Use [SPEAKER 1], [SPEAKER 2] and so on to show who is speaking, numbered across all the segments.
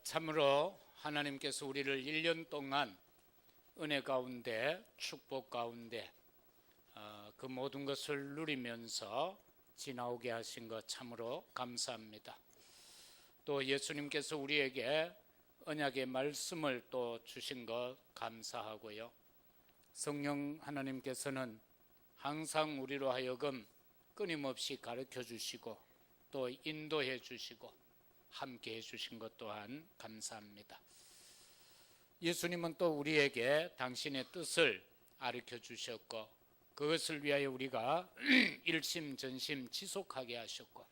[SPEAKER 1] 참으로 하나님께서 우리를 1년 동안 은혜 가운데 축복 가운데 그 모든 것을 누리면서 지나오게 하신 것 참으로 감사합니다. 또 예수님께서 우리에게 언약의 말씀을 또 주신 것 감사하고요. 성령 하나님께서는 항상 우리로 하여금 끊임없이 가르쳐 주시고 또 인도해 주시고 함께 해주신 것 또한 감사합니다. 예수님은 또 우리에게 당신의 뜻을 가르쳐 주셨고 그것을 위하여 우리가 일심전심 지속하게 하셨고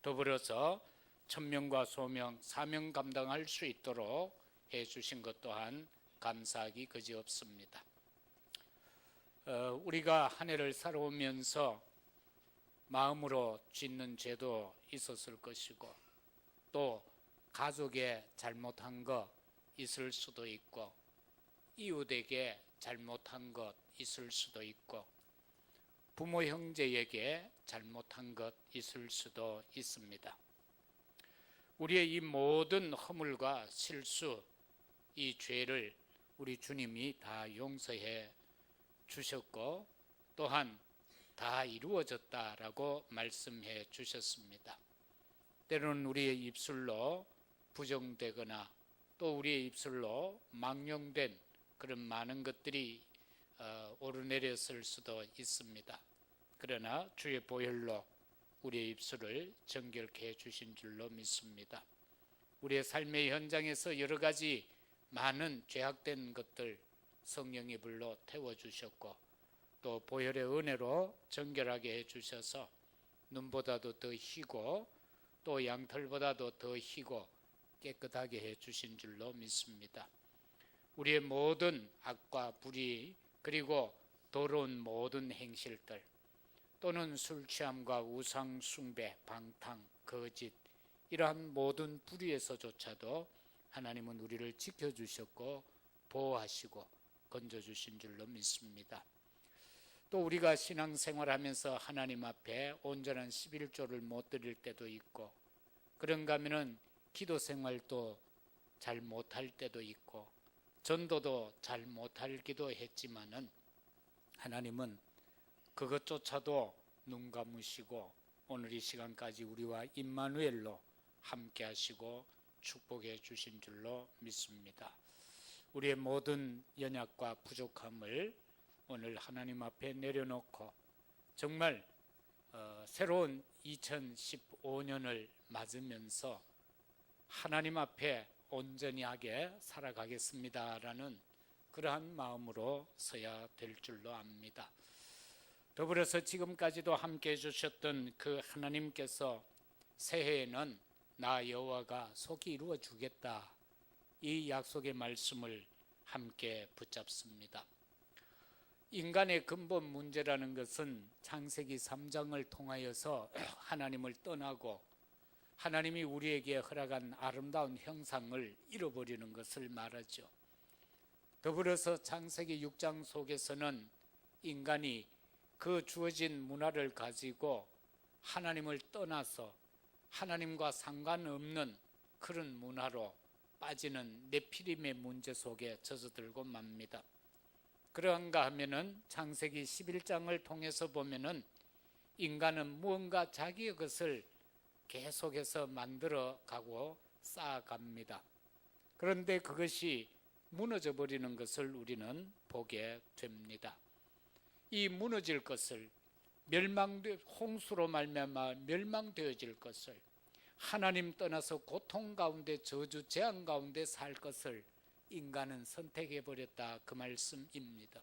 [SPEAKER 1] 더불어서 천명과 소명, 사명 감당할 수 있도록 해주신 것 또한 감사하기 그지없습니다. 우리가 한 해를 살아오면서 마음으로 짓는 죄도 있었을 것이고 또 가족에 잘못한 것 있을 수도 있고 이웃에게 잘못한 것 있을 수도 있고 부모 형제에게 잘못한 것 있을 수도 있습니다. 우리의 이 모든 허물과 실수, 이 죄를 우리 주님이 다 용서해 주셨고 또한 다 이루어졌다라고 말씀해 주셨습니다. 때로는 우리의 입술로 부정되거나 또 우리의 입술로 망령된 그런 많은 것들이 오르내렸을 수도 있습니다. 그러나 주의 보혈로 우리의 입술을 정결케 해주신 줄로 믿습니다. 우리의 삶의 현장에서 여러 가지 많은 죄악된 것들 성령의 불로 태워주셨고 또 보혈의 은혜로 정결하게 해주셔서 눈보다도 더 희고 또 양털보다도 더 희고 깨끗하게 해주신 줄로 믿습니다. 우리의 모든 악과 불의 그리고 더러운 모든 행실들 또는 술 취함과 우상 숭배, 방탕, 거짓 이러한 모든 불의에서조차도 하나님은 우리를 지켜주셨고 보호하시고 건져주신 줄로 믿습니다. 또 우리가 신앙생활하면서 하나님 앞에 온전한 11조를 못 드릴 때도 있고 그런가 하면은 기도 생활도 잘 못할 때도 있고 전도도 잘 못하기도 했지만은 하나님은 그것조차도 눈 감으시고 오늘 이 시간까지 우리와 임마누엘로 함께 하시고 축복해 주신 줄로 믿습니다. 우리의 모든 연약과 부족함을 오늘 하나님 앞에 내려놓고 정말 새로운 2015년을 맞으면서 하나님 앞에 온전히 하게 살아가겠습니다라는 그러한 마음으로 서야 될 줄로 압니다. 더불어서 지금까지도 함께 해주셨던 그 하나님께서 새해에는 나 여호와가 속히 이루어 주겠다 이 약속의 말씀을 함께 붙잡습니다. 인간의 근본 문제라는 것은 창세기 3장을 통하여서 하나님을 떠나고 하나님이 우리에게 허락한 아름다운 형상을 잃어버리는 것을 말하죠. 더불어서 창세기 6장 속에서는 인간이 그 주어진 문화를 가지고 하나님을 떠나서 하나님과 상관없는 그런 문화로 빠지는 네피림의 문제 속에 젖어들고 맙니다. 그러한가 하면은 창세기 11장을 통해서 보면은 인간은 무언가 자기의 것을 계속해서 만들어 가고 쌓아갑니다. 그런데 그것이 무너져 버리는 것을 우리는 보게 됩니다. 이 무너질 것을 홍수로 말미암아 멸망되어질 것을 하나님 떠나서 고통 가운데 저주 재앙 가운데 살 것을 인간은 선택해 버렸다 그 말씀입니다.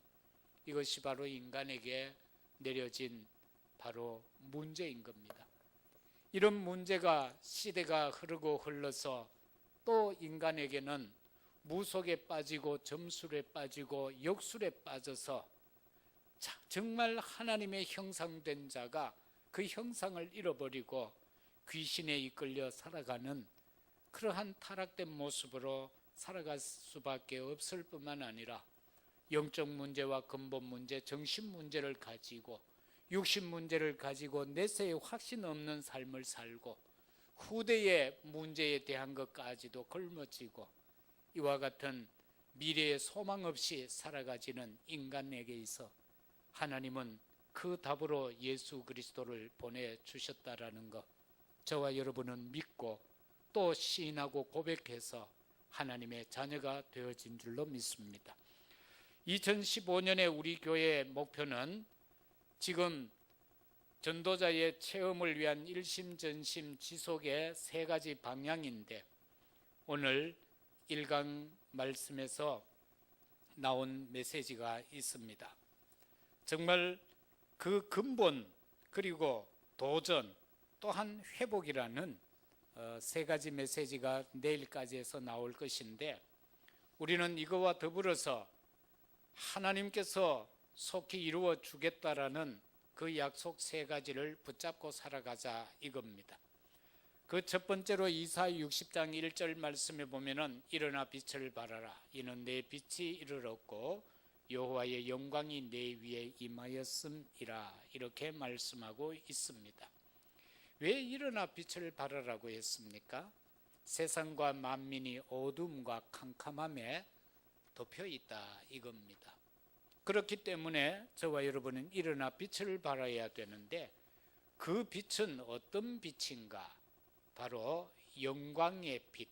[SPEAKER 1] 이것이 바로 인간에게 내려진 바로 문제인 겁니다. 이런 문제가 시대가 흐르고 흘러서 또 인간에게는 무속에 빠지고 점술에 빠지고 역술에 빠져서 정말 하나님의 형상된 자가 그 형상을 잃어버리고 귀신에 이끌려 살아가는 그러한 타락된 모습으로 살아갈 수밖에 없을 뿐만 아니라 영적 문제와 근본 문제, 정신 문제를 가지고 육신 문제를 가지고 내세에 확신 없는 삶을 살고 후대의 문제에 대한 것까지도 걸머지고 이와 같은 미래의 소망 없이 살아가지는 인간에게 있어 하나님은 그 답으로 예수 그리스도를 보내주셨다라는 것, 저와 여러분은 믿고 또 시인하고 고백해서 하나님의 자녀가 되어진 줄로 믿습니다. 2015년에 우리 교회의 목표는 지금 전도자의 체험을 위한 일심전심 지속의 세 가지 방향인데, 오늘 1강 말씀에서 나온 메시지가 있습니다. 정말 그 근본, 그리고 도전, 또한 회복이라는 세 가지 메시지가 내일까지 해서 나올 것인데, 우리는 이거와 더불어서 하나님께서 속히 이루어 주겠다라는 그 약속 세 가지를 붙잡고 살아가자 이겁니다. 그 첫 번째로 이사야 60장 1절 말씀에 보면은 일어나 빛을 발하라, 이는 내 빛이 이르렀고 여호와의 영광이 내 위에 임하였음이라, 이렇게 말씀하고 있습니다. 왜 일어나 빛을 발하라고 했습니까? 세상과 만민이 어둠과 캄캄함에 덮여 있다 이겁니다. 그렇기 때문에 저와 여러분은 일어나 빛을 발하여야 되는데, 그 빛은 어떤 빛인가? 바로 영광의 빛,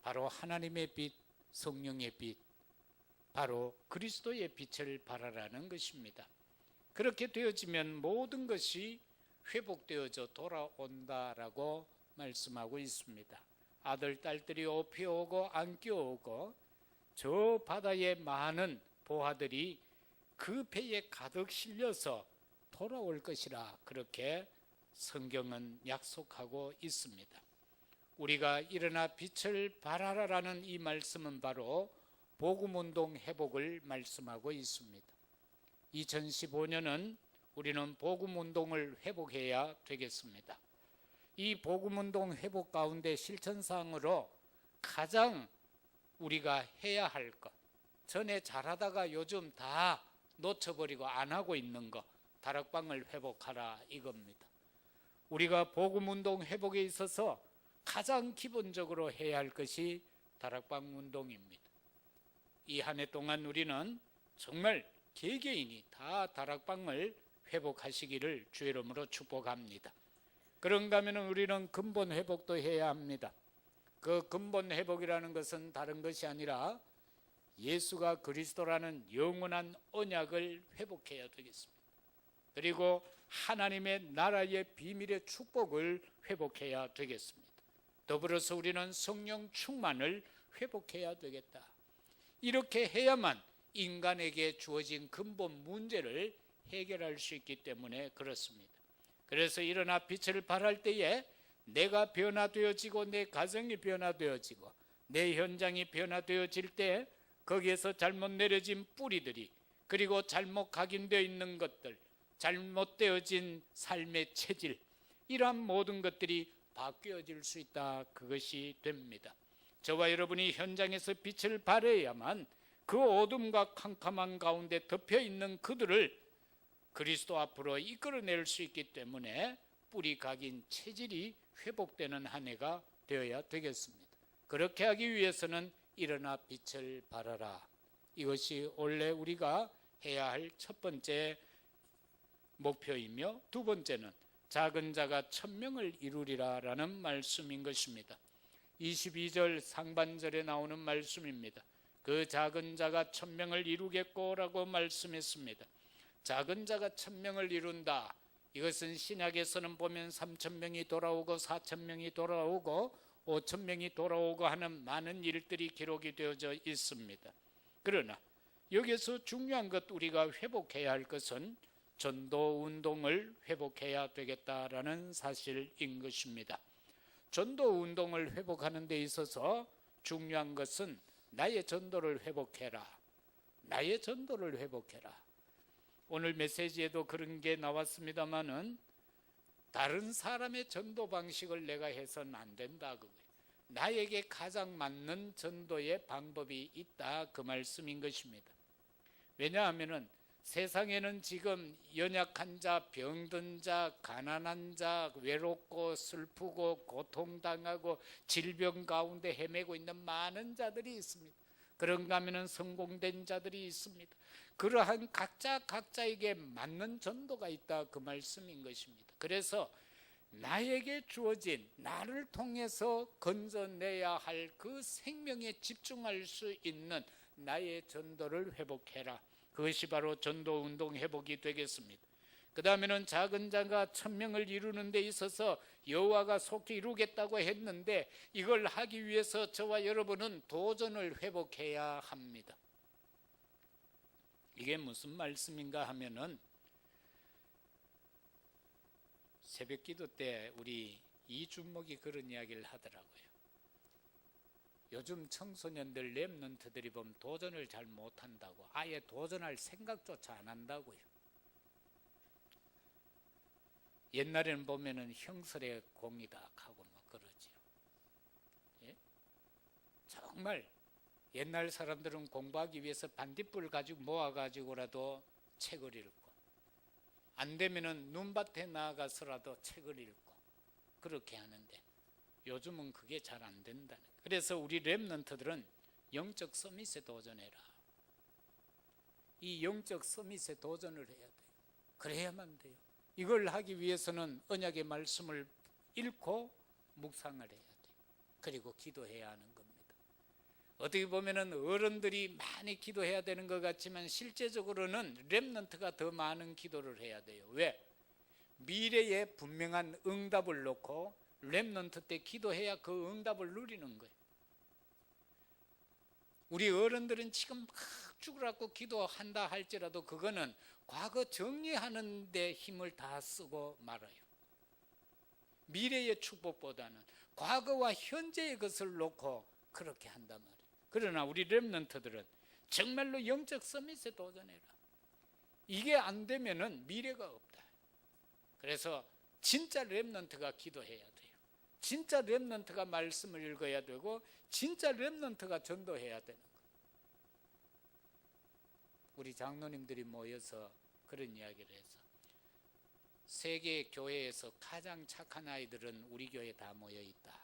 [SPEAKER 1] 바로 하나님의 빛, 성령의 빛, 바로 그리스도의 빛을 발하라는 것입니다. 그렇게 되어지면 모든 것이 회복되어져 돌아온다라고 말씀하고 있습니다. 아들, 딸들이 업혀오고 안겨오고 저 바다의 많은 보화들이 그 배에 가득 실려서 돌아올 것이라, 그렇게 성경은 약속하고 있습니다. 우리가 일어나 빛을 발하라라는 이 말씀은 바로 복음운동 회복을 말씀하고 있습니다. 2015년은 우리는 복음운동을 회복해야 되겠습니다. 이 복음운동 회복 가운데 실천사항으로 가장 우리가 해야 할 것, 전에 잘하다가 요즘 다 놓쳐버리고 안 하고 있는 것, 다락방을 회복하라 이겁니다. 우리가 복음운동 회복에 있어서 가장 기본적으로 해야 할 것이 다락방 운동입니다. 이 한 해 동안 우리는 정말 개개인이 다 다락방을 회복하시기를 주의 이름으로 축복합니다. 그런가 하면 우리는 근본 회복도 해야 합니다. 그 근본 회복이라는 것은 다른 것이 아니라 예수가 그리스도라는 영원한 언약을 회복해야 되겠습니다. 그리고 하나님의 나라의 비밀의 축복을 회복해야 되겠습니다. 더불어서 우리는 성령 충만을 회복해야 되겠다. 이렇게 해야만 인간에게 주어진 근본 문제를 해결할 수 있기 때문에 그렇습니다. 그래서 일어나 빛을 발할 때에 내가 변화되어지고 내 가정이 변화되어지고 내 현장이 변화되어질 때, 거기에서 잘못 내려진 뿌리들이, 그리고 잘못 각인되어 있는 것들, 잘못되어진 삶의 체질, 이러한 모든 것들이 바뀌어질 수 있다, 그것이 됩니다. 저와 여러분이 현장에서 빛을 발해야만 그 어둠과 캄캄한 가운데 덮여 있는 그들을 그리스도 앞으로 이끌어낼 수 있기 때문에 뿌리 각인 체질이 회복되는 한 해가 되어야 되겠습니다. 그렇게 하기 위해서는 일어나 빛을 발하라, 이것이 원래 우리가 해야 할 첫 번째 목표이며, 두 번째는 작은 자가 1000명을 이루리라 라는 말씀인 것입니다. 22절 상반절에 나오는 말씀입니다. 그 작은 자가 1000명을 이루겠고 라고 말씀했습니다. 작은 자가 1000명을 이룬다, 이것은 신약에서는 보면 3000명이 돌아오고 4000명이 돌아오고 5000명이 돌아오고 하는 많은 일들이 기록이 되어져 있습니다. 그러나 여기서 중요한 것, 우리가 회복해야 할 것은 전도 운동을 회복해야 되겠다라는 사실인 것입니다. 전도 운동을 회복하는 데 있어서 중요한 것은 나의 전도를 회복해라, 나의 전도를 회복해라. 오늘 메시지에도 그런 게 나왔습니다마는 다른 사람의 전도 방식을 내가 해서는 안 된다, 그거예요. 나에게 가장 맞는 전도의 방법이 있다, 그 말씀인 것입니다. 왜냐하면 세상에는 지금 연약한 자, 병든 자, 가난한 자, 외롭고 슬프고 고통당하고 질병 가운데 헤매고 있는 많은 자들이 있습니다. 그런가 하면 성공된 자들이 있습니다. 그러한 각자에게 맞는 전도가 있다, 그 말씀인 것입니다. 그래서 나에게 주어진, 나를 통해서 건져내야 할 그 생명에 집중할 수 있는 나의 전도를 회복해라. 그것이 바로 전도운동 회복이 되겠습니다. 그 다음에는 작은 자가 1000명을 이루는 데 있어서 여호와가 속히 이루겠다고 했는데, 이걸 하기 위해서 저와 여러분은 도전을 회복해야 합니다. 이게 무슨 말씀인가 하면은, 새벽 기도 때 우리 이준목이 그런 이야기를 하더라고요. 요즘 청소년들, 랩런트들이 보면 도전을 잘 못한다고, 아예 도전할 생각조차 안 한다고요. 옛날에는 보면은 형설의 공이다 하고 뭐 그러지요. 예? 정말 옛날 사람들은 공부하기 위해서 반딧불 가지고 모아가지고라도 책을 읽고, 안 되면은 눈밭에 나가서라도 책을 읽고 그렇게 하는데, 요즘은 그게 잘 안 된다는 거예요. 그래서 우리 랩런트들은 영적 서밋에 도전해라. 이 영적 서밋에 도전을 해야 돼요. 그래야만 돼요. 이걸 하기 위해서는 언약의 말씀을 읽고 묵상을 해야 돼요. 그리고 기도해야 하는 겁니다. 어떻게 보면은 어른들이 많이 기도해야 되는 것 같지만, 실제적으로는 랩런트가 더 많은 기도를 해야 돼요. 왜? 미래에 분명한 응답을 놓고 랩런트 때 기도해야 그 응답을 누리는 거예요. 우리 어른들은 지금 막 죽으라고 기도한다 할지라도 그거는 과거 정리하는 데 힘을 다 쓰고 말아요. 미래의 축복보다는 과거와 현재의 것을 놓고 그렇게 한단 말이에요. 그러나 우리 랩런트들은 정말로 영적 서밋에 도전해라. 이게 안 되면은 미래가 없다. 그래서 진짜 랩런트가 기도해야 돼요. 진짜 랩런트가 말씀을 읽어야 되고, 진짜 랩런트가 전도해야 되는 거예요. 우리 장로님들이 모여서 그런 이야기를 해서, 세계 교회에서 가장 착한 아이들은 우리 교회에 다 모여 있다.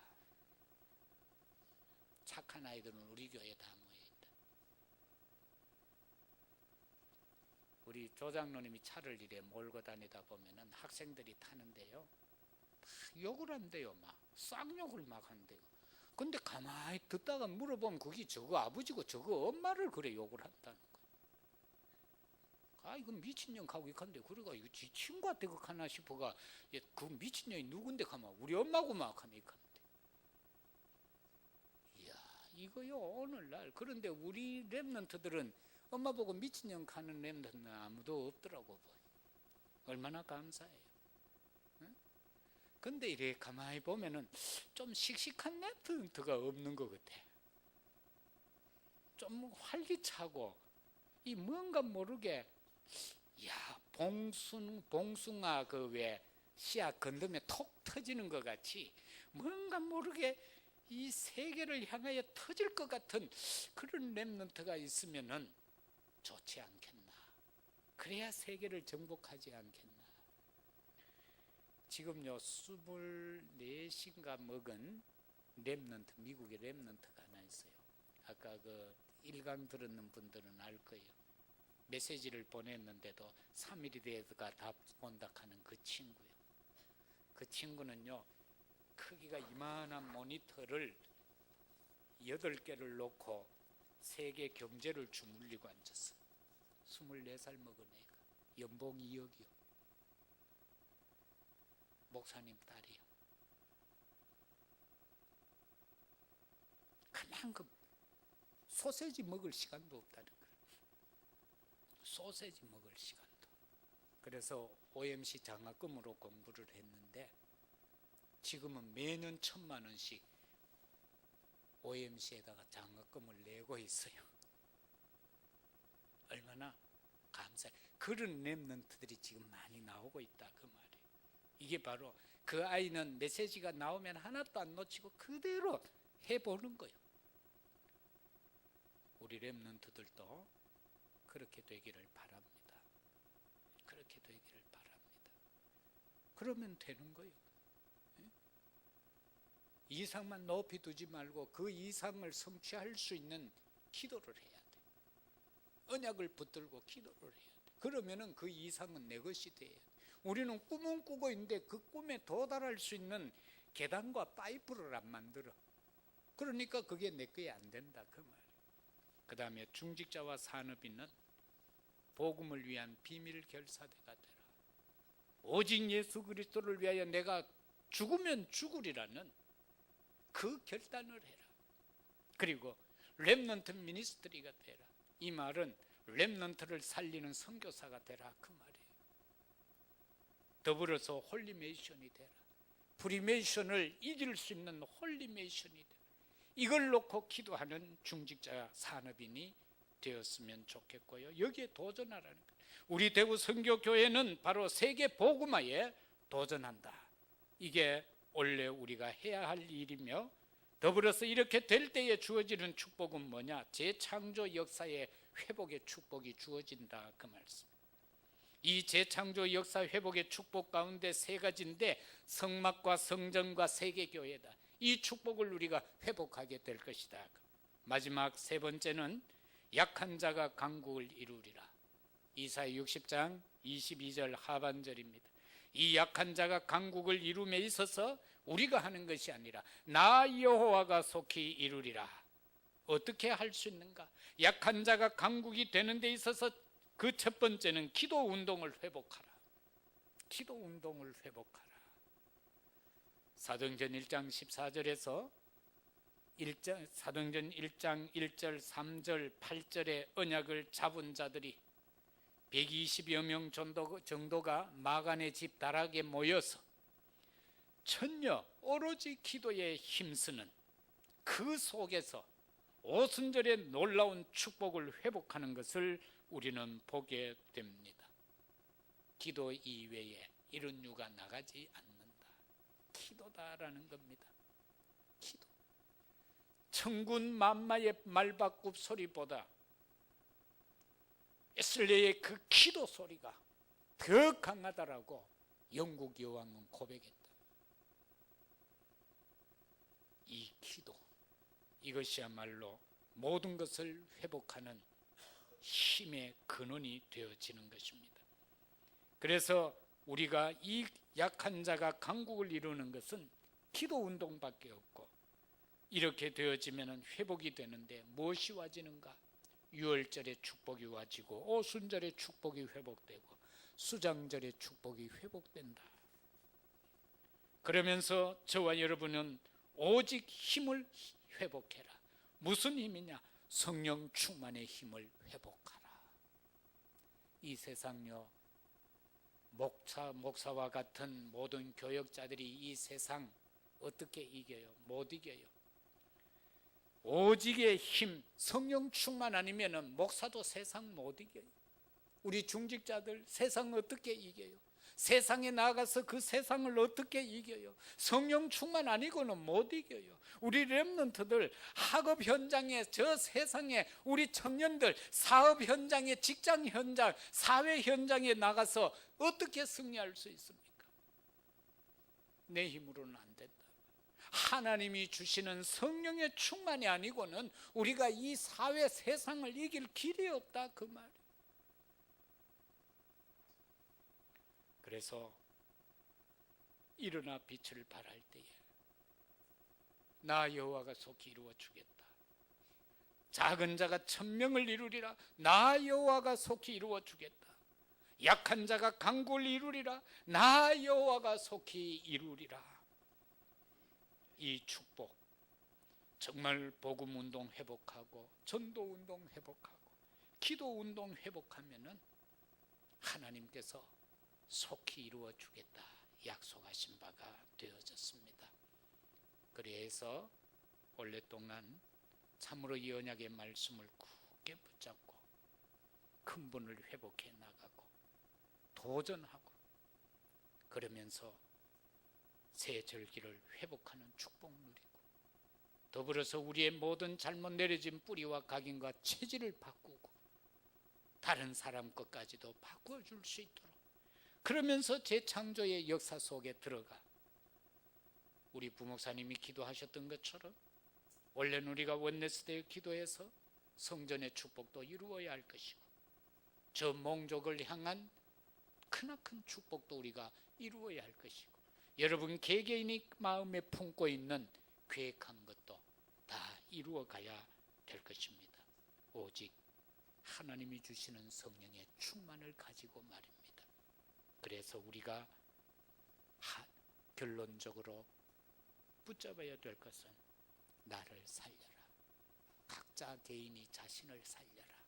[SPEAKER 1] 착한 아이들은 우리 교회에 다 모여 있다. 우리 조장로님이 차를 이래 몰고 다니다 보면은 학생들이 타는데요, 욕을 한대요. 막 쌍욕을 막 한대요. 근데 가만히 듣다가 물어보면 그게 저거 아버지고 저거 엄마를 그래 욕을 한다는 거예요. 아, 이건 미친년 가고 이칸데, 그래가 이거 지 친구한테 그하나 싶어가, 그 미친년이 누군데 가면 우리 엄마고 막 하면 이칸데. 이야, 이거요 오늘날. 그런데 우리 랩런트들은 엄마 보고 미친년 가는 랩런트는 아무도 없더라고 보여. 얼마나 감사해요. 근데 이렇게 가만히 보면은 좀 씩씩한 랩런트가 없는 것 같아. 좀 활기차고, 이 뭔가 모르게, 야, 봉숭아 그 왜 씨앗 건드면 톡 터지는 것 같이 뭔가 모르게 이 세계를 향하여 터질 것 같은 그런 랩런트가 있으면은 좋지 않겠나. 그래야 세계를 정복하지 않겠나. 지금요 24인가 먹은 랩런트, 미국의 랩런트가 하나 있어요. 아까 그 1강 들었는 분들은 알 거예요. 메시지를 보냈는데도 3일이 돼서가 답 온다 하는 그 친구요. 그 친구는요, 크기가 이만한 모니터를 8개를 놓고 세계 경제를 주물리고 앉았어. 24살 먹은 애가. 연봉 2억이요. 목사님 딸이요. 그만큼 소세지 먹을 시간도 없다는 거예요. 소세지 먹을 시간도. 그래서 OMC 장학금으로 공부를 했는데, 지금은 매년 1000만 원씩 OMC에다가 장학금을 내고 있어요. 얼마나 감사해. 그런 랩런트들이 지금 많이 나오고 있다 그 말이에요. 이게 바로 그 아이는 메시지가 나오면 하나도 안 놓치고 그대로 해보는 거예요. 우리 랩런트들도 그렇게 되기를 바랍니다. 그렇게 되기를 바랍니다. 그러면 되는 거예요. 이상만 높이 두지 말고 그 이상을 성취할 수 있는 기도를 해야 돼. 언약을 붙들고 기도를 해야 돼. 그러면은 그 이상은 내 것이 돼야 돼. 우리는 꿈은 꾸고 있는데 그 꿈에 도달할 수 있는 계단과 파이프를 안 만들어. 그러니까 그게 내 거에 안 된다 그 말이에요. 그 다음에 중직자와 산업인은 복음을 위한 비밀 결사대가 되라. 오직 예수 그리스도를 위하여 내가 죽으면 죽으리라는 그 결단을 해라. 그리고 렘넌트 미니스트리가 되라. 이 말은 렘넌트를 살리는 선교사가 되라 그 말이에요. 더불어서 홀리메이션이 되라. 프리메이션을 이길 수 있는 홀리메이션이 되라. 이걸 놓고 기도하는 중직자 산업인이 되었으면 좋겠고요. 여기에 도전하라는 거예요. 우리 대구 선교교회는 바로 세계 복음화에 도전한다. 이게 원래 우리가 해야 할 일이며, 더불어서 이렇게 될 때에 주어지는 축복은 뭐냐? 재창조 역사의 회복의 축복이 주어진다 그 말씀. 이 재창조 역사 회복의 축복 가운데 세 가지인데 성막과 성전과 세계교회다. 이 축복을 우리가 회복하게 될 것이다. 마지막 세 번째는 약한 자가 강국을 이루리라. 이사야 60장 22절 하반절입니다. 이 약한 자가 강국을 이룸에 있어서 우리가 하는 것이 아니라 나 여호와가 속히 이루리라. 어떻게 할 수 있는가? 약한 자가 강국이 되는 데 있어서 그 첫 번째는 기도 운동을 회복하라. 기도 운동을 회복하라. 사도행전 1장 14절에서 사도행전 1장 1절 3절 8절의 언약을 잡은 자들이 120여 명 정도가 마간의 집 다락에 모여서 전혀 오로지 기도에 힘쓰는 그 속에서 오순절의 놀라운 축복을 회복하는 것을 우리는 보게 됩니다. 기도 이외에 이런 유가 나가지 않는다. 기도다라는 겁니다. 기도. 천군 만마의 말바굽 소리보다 에슬레의 그 기도 소리가 더 강하다라고 영국 여왕은 고백했다. 이 기도, 이것이야말로 모든 것을 회복하는 힘의 근원이 되어지는 것입니다. 그래서 우리가 이 약한 자가 강국을 이루는 것은 기도 운동밖에 없고, 이렇게 되어지면 회복이 되는데 무엇이 와지는가? 유월절의 축복이 와지고 오순절의 축복이 회복되고 수장절의 축복이 회복된다. 그러면서 저와 여러분은 오직 힘을 회복해라. 무슨 힘이냐? 성령 충만의 힘을 회복하라. 이 세상요, 목사와 같은 모든 교역자들이 이 세상 어떻게 이겨요? 못 이겨요. 오직의 힘, 성령 충만 아니면 목사도 세상 못 이겨요. 우리 중직자들 세상 어떻게 이겨요? 세상에 나가서 그 세상을 어떻게 이겨요? 성령 충만 아니고는 못 이겨요. 우리 렘넌트들 학업 현장에, 저 세상에 우리 청년들 사업 현장에, 직장 현장, 사회 현장에 나가서 어떻게 승리할 수 있습니까? 내 힘으로는 안 된다. 하나님이 주시는 성령의 충만이 아니고는 우리가 이 사회 세상을 이길 길이 없다 그 말. 그래서 일어나 빛을 발할 때에 나 여호와가 속히 이루어 주겠다. 작은 자가 1000명을 이루리라. 나 여호와가 속히 이루어 주겠다. 약한 자가 강국을 이루리라. 나 여호와가 속히 이루리라. 이 축복, 정말 복음운동 회복하고 전도운동 회복하고 기도운동 회복하면은 하나님께서 속히 이루어 주겠다 약속하신 바가 되어졌습니다. 그래서 오랫동안 참으로 이 언약의 말씀을 굳게 붙잡고 근본을 회복해 나가고 도전하고 그러면서 새 절기를 회복하는 축복 누리고, 더불어서 우리의 모든 잘못 내려진 뿌리와 각인과 체질을 바꾸고 다른 사람 것까지도 바꿔줄 수 있도록 그러면서 재창조의 역사 속에 들어가. 우리 부목사님이 기도하셨던 것처럼 원래는 우리가 원내스대에 기도해서 성전의 축복도 이루어야 할 것이고 저 몽족을 향한 크나큰 축복도 우리가 이루어야 할 것이고 여러분 개개인이 마음에 품고 있는 계획한 것도 다 이루어 가야 될 것입니다. 오직 하나님이 주시는 성령의 충만을 가지고 말입니다. 그래서 우리가 결론적으로 붙잡아야 될 것은 나를 살려라. 각자 개인이 자신을 살려라.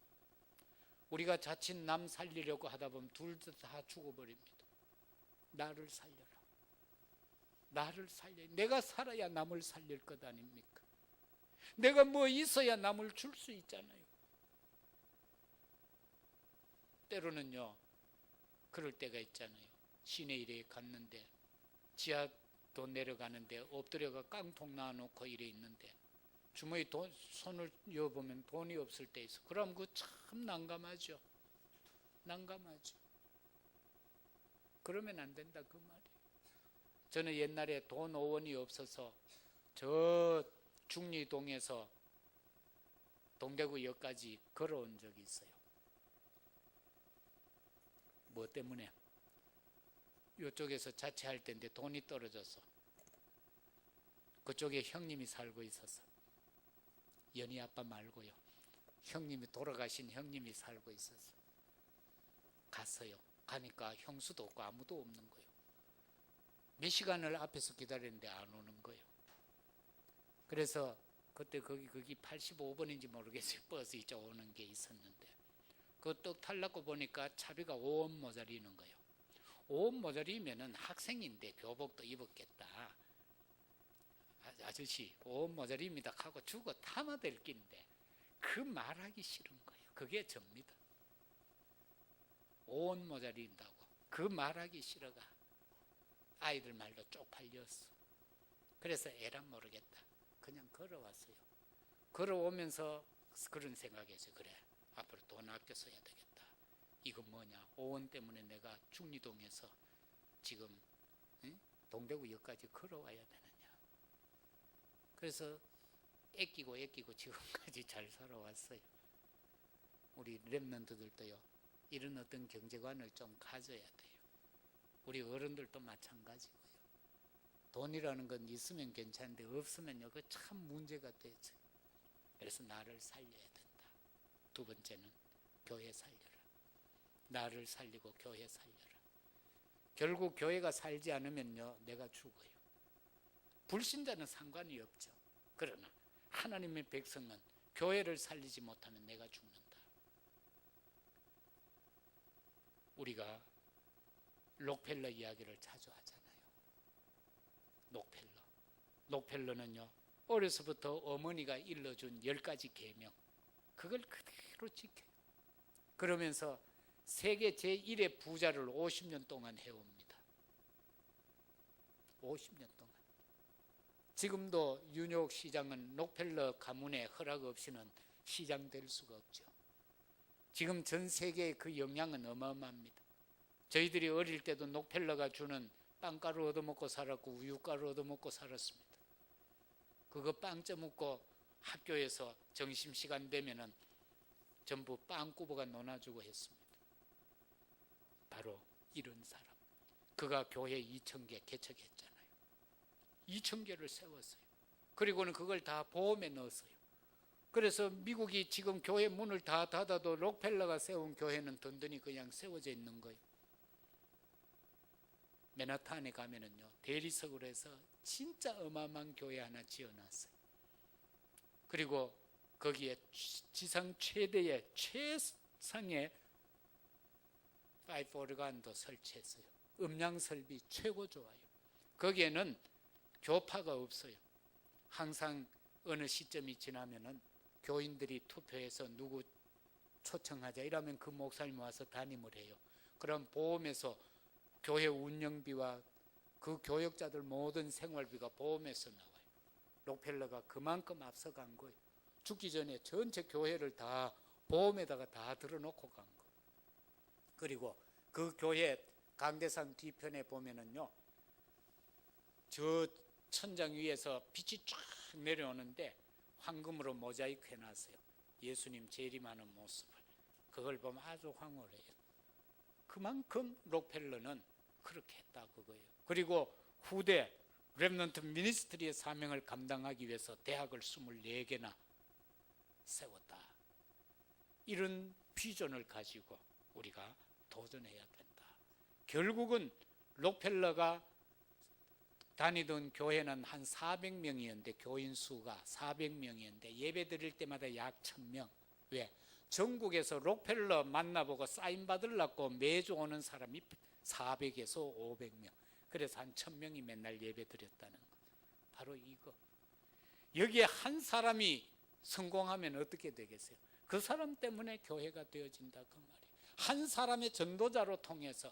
[SPEAKER 1] 우리가 자칫 남 살리려고 하다 보면 둘 다 죽어버립니다. 나를 살려라. 나를 살려. 내가 살아야 남을 살릴 것 아닙니까? 내가 뭐 있어야 남을 줄 수 있잖아요. 때로는요 그럴 때가 있잖아요. 시내 일에 갔는데 지하도 내려가는데 엎드려가 깡통 놔놓고 이래 있는데 주머니 손을 이어보면 돈이 없을 때 있어. 그럼 그 참 난감하죠. 난감하죠. 그러면 안 된다 그 말이에요. 저는 옛날에 돈 5원이 없어서 저 중리동에서 동대구역까지 걸어온 적이 있어요. 뭐 때문에? 이쪽에서 자취할 때인데 돈이 떨어져서 그쪽에 형님이 살고 있어서 연희 아빠 말고요. 형님이 돌아가신 형님이 살고 있어서 갔어요. 가니까 형수도 없고 아무도 없는 거예요. 몇 시간을 앞에서 기다렸는데 안 오는 거예요. 그래서 그때 거기 85번인지 모르겠어요. 버스 이쪽 오는 게 있었는데 그거 또 타려고 보니까 차비가 5원 모자리는 거예요. 5원 모자리면은 학생인데 교복도 입었겠다. 아저씨 5원 모자리입니다 하고 주고 타면 될 낀데 그 말하기 싫은 거예요. 그게 접니다. 5원 모자린다고 그 말하기 싫어가 아이들 말로 쪽팔렸어. 그래서 에란 모르겠다 그냥 걸어왔어요. 걸어오면서 그런 생각했어요. 그래 앞으로 돈 아껴 써야 되겠다. 이거 뭐냐 5원 때문에 내가 중리동에서 지금 동대구역까지 걸어와야 되느냐. 그래서 애끼고 지금까지 잘 살아왔어요. 우리 랩런트들도요 이런 어떤 경제관을 좀 가져야 돼요. 우리 어른들도 마찬가지고요. 돈이라는 건 있으면 괜찮은데 없으면요 그 참 문제가 되죠. 그래서 나를 살려야 된다. 두 번째는 교회 살려라. 나를 살리고 교회 살려라. 결국 교회가 살지 않으면요 내가 죽어요. 불신자는 상관이 없죠. 그러나 하나님의 백성은 교회를 살리지 못하면 내가 죽는다. 우리가 록펠러 이야기를 자주 하잖아요. 록펠러는요 어려서부터 어머니가 일러준 10가지 계명 그걸 그대로 지켜요. 그러면서 세계 제1의 부자를 50년 동안 해옵니다. 50년 동안. 지금도 뉴욕 시장은 록펠러 가문의 허락 없이는 시장 될 수가 없죠. 지금 전 세계의 그 영향은 어마어마합니다. 저희들이 어릴 때도 록펠러가 주는 빵가루 얻어먹고 살았고 우유가루 얻어먹고 살았습니다. 그거 빵 쪄먹고 학교에서 점심시간 되면은 전부 빵꾸버가 논아주고 했습니다. 바로 이런 사람. 그가 교회 2,000개 개척했잖아요. 2,000개를 세웠어요. 그리고는 그걸 다 보험에 넣었어요. 그래서 미국이 지금 교회 문을 다 닫아도 록펠러가 세운 교회는 든든히 그냥 세워져 있는 거예요. 맨하탄에 가면은요 대리석으로 해서 진짜 어마어마한 교회 하나 지어놨어요. 그리고 거기에 지상 최대의 최상의 파이프 오르간도 설치했어요. 음량 설비 최고 좋아요. 거기에는 교파가 없어요. 항상 어느 시점이 지나면은 교인들이 투표해서 누구 초청하자 이러면 그 목사님 와서 담임을 해요. 그럼 보험에서 교회 운영비와 그 교역자들 모든 생활비가 보험에서 나와요. 록펠러가 그만큼 앞서간 거예요. 죽기 전에 전체 교회를 다 보험에다가 다 들어놓고 간 거예요. 그리고 그 교회 강대상 뒤편에 보면은요, 저 천장 위에서 빛이 쫙 내려오는데 황금으로 모자이크 해놨어요. 예수님 재림하는 모습을. 그걸 보면 아주 황홀해요. 그만큼 록펠러는 그렇게 했다 그거예요. 그리고 후대 렘넌트 미니스트리의 사명을 감당하기 위해서 대학을 24개나 세웠다. 이런 비전을 가지고 우리가 도전해야 된다. 결국은 록펠러가 다니던 교회는 한 400명이었는데 교인 수가 400명이었는데 예배 드릴 때마다 약 1000명. 왜? 전국에서 록펠러 만나보고 사인 받으려고 매주 오는 사람이 400에서 500명. 그래서 한 1000명이 맨날 예배 드렸다는 것. 바로 이거. 여기에 한 사람이 성공하면 어떻게 되겠어요? 그 사람 때문에 교회가 되어진다 그 말이에요. 한 사람의 전도자로 통해서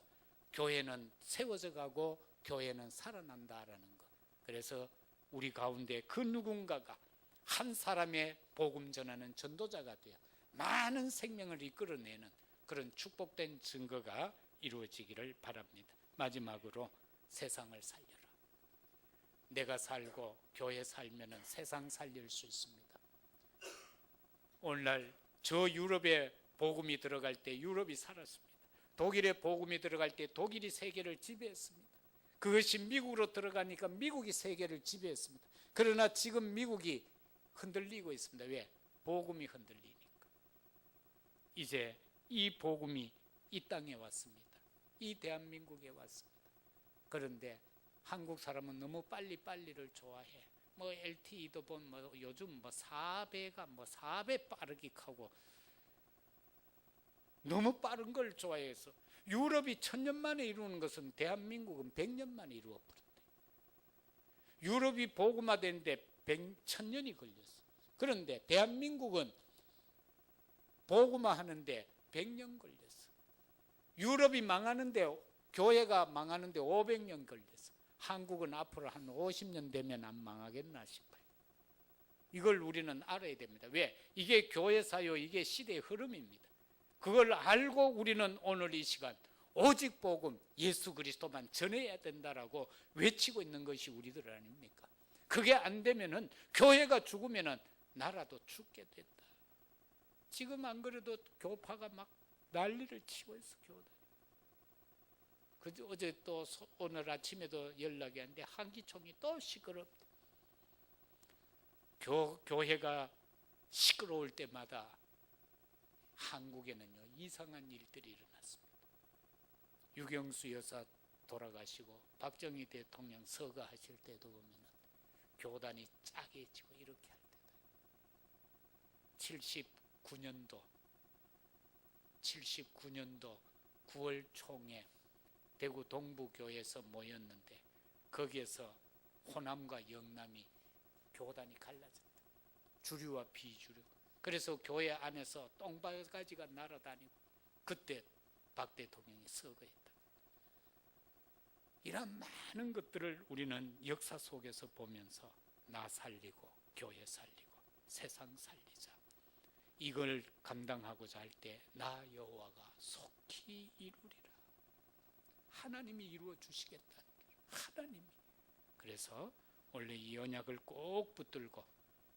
[SPEAKER 1] 교회는 세워져 가고 교회는 살아난다라는 것. 그래서 우리 가운데 그 누군가가 한 사람의 복음 전하는 전도자가 되어 많은 생명을 이끌어내는 그런 축복된 증거가 이루어지기를 바랍니다. 마지막으로 세상을 살려라. 내가 살고 교회 살면 세상 살릴 수 있습니다. 오늘날 저 유럽에 복음이 들어갈 때 유럽이 살았습니다. 독일에 복음이 들어갈 때 독일이 세계를 지배했습니다. 그것이 미국으로 들어가니까 미국이 세계를 지배했습니다. 그러나 지금 미국이 흔들리고 있습니다. 왜? 복음이 흔들리니까. 이제 이 복음이 이 땅에 왔습니다. 이 대한민국에 왔습니다. 그런데 한국 사람은 너무 빨리빨리를 좋아해. 뭐 LTE도 보면 요즘 4배가 4배 빠르게 하고 너무 빠른 걸 좋아해서 유럽이 1000년 만에 이루는 것은 대한민국은 100년 만에 이루어버렸대요. 유럽이 복음화되는데 1000년이 걸렸어요. 그런데 대한민국은 복음화하는데 100년 걸렸어요. 유럽이 망하는데 교회가 망하는데 500년 걸렸어요. 한국은 앞으로 한 50년 되면 안 망하겠나 싶어요. 이걸 우리는 알아야 됩니다. 왜? 이게 교회사요, 이게 시대의 흐름입니다. 그걸 알고 우리는 오늘 이 시간 오직 복음 예수 그리스도만 전해야 된다라고 외치고 있는 것이 우리들 아닙니까? 그게 안 되면은 교회가 죽으면은 나라도 죽게 된다. 지금 안 그래도 교파가 막 난리를 치고 있어. 교단. 어제 또 오늘 아침에도 연락이 왔는데 한기총이 또 시끄럽다. 교회가 시끄러울 때마다 한국에는요 이상한 일들이 일어났습니다. 유경수 여사 돌아가시고 박정희 대통령 서거하실 때도 보면 교단이 짜게지고 이렇게 할 때다. 79년도 9월 총회 대구 동부교회에서 모였는데 거기에서 호남과 영남이 교단이 갈라졌다. 주류와 비주류. 그래서 교회 안에서 똥바가지가 날아다니고 그때 박 대통령이 서거했다. 이런 많은 것들을 우리는 역사 속에서 보면서 나 살리고 교회 살리고 세상 살리자. 이걸 감당하고자 할 때 나 여호와가 속히 이루리라. 하나님이 이루어 주시겠다는 거예요. 하나님이. 그래서 원래 이 언약을 꼭 붙들고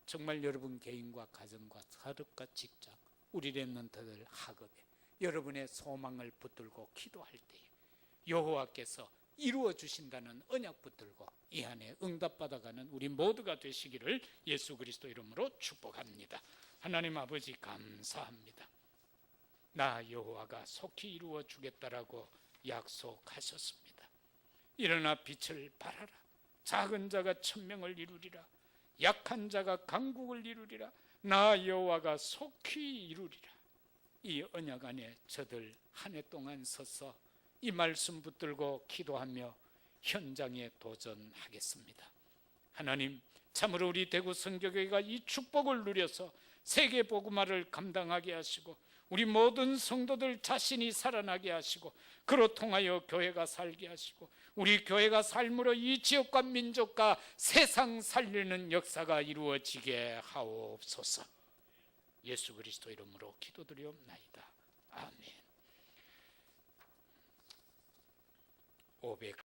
[SPEAKER 1] 정말 여러분 개인과 가정과 사업과 직장 우리 렘넌트들 학업에 여러분의 소망을 붙들고 기도할 때에 여호와께서 이루어 주신다는 언약 붙들고 이 안에 응답받아가는 우리 모두가 되시기를 예수 그리스도 이름으로 축복합니다. 하나님 아버지 감사합니다. 나 여호와가 속히 이루어 주겠다라고 약속하셨습니다. 일어나 빛을 발하라. 작은 자가 천명을 이루리라. 약한 자가 강국을 이루리라. 나 여호와가 속히 이루리라. 이 언약 안에 저들 한 해 동안 서서 이 말씀 붙들고 기도하며 현장에 도전하겠습니다. 하나님, 참으로 우리 대구 선교교회가 이 축복을 누려서 세계 복음화를 감당하게 하시고 우리 모든 성도들 자신이 살아나게 하시고 그로 통하여 교회가 살게 하시고 우리 교회가 삶으로 이 지역과 민족과 세상 살리는 역사가 이루어지게 하옵소서. 예수 그리스도 이름으로 기도드리옵나이다. 아멘. 500